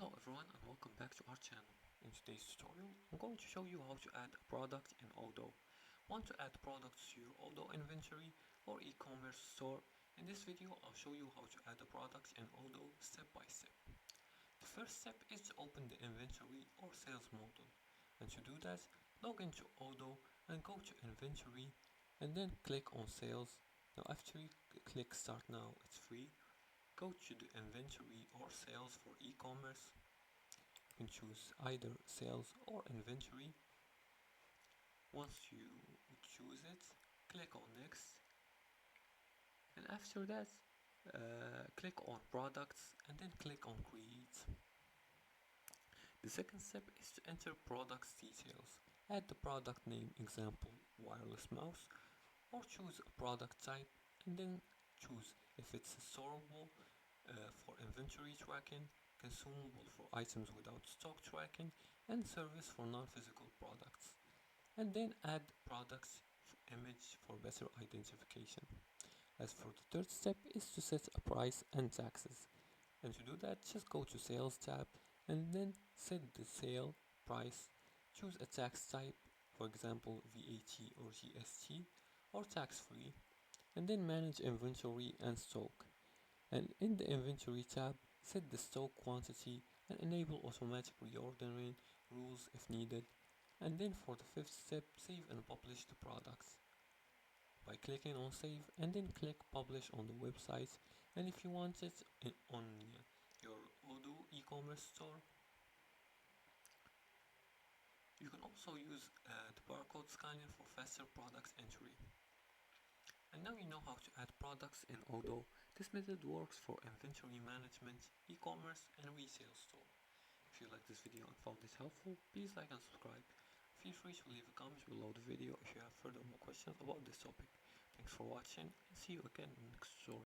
Hello everyone and welcome back to our channel. In today's tutorial, I'm going to show you how to add a product in Odoo. Want to add products to your Odoo inventory or e-commerce store? In this video, I'll show you how to add a product in Odoo step by step. The first step is to open the inventory or sales module. And to do that, log into Odoo and go to inventory and then click on sales. Now after you click start now, it's free. Go to the inventory or sales for e-commerce. You can choose either sales or inventory. Once you choose it, click on next, and after that click on products and then click on create. The second step is to enter products details. Add the product name, example wireless mouse, or choose a product type and then choose if it's storable for inventory tracking, consumable for items without stock tracking, and service for non-physical products. And then add products image for better identification. As for the third step is to set a price and taxes. And to do that, just go to sales tab and then set the sale price. Choose a tax type, for example VAT or GST, or tax free, and then manage inventory and stock. And in the inventory tab, set the stock quantity and enable automatic reordering rules if needed. And then for the fifth step, save and publish the products by clicking on save and then click publish on the website. And if you want it on your Odoo e-commerce store, you can also use the barcode scanner for faster product entry. And now you know how to add products in Odoo. This method works for inventory management, e-commerce and resale store. If you like this video and found it helpful, please like and subscribe. Feel free to leave a comment below the video if you have further more questions about this topic. Thanks for watching and see you again in the next tutorial.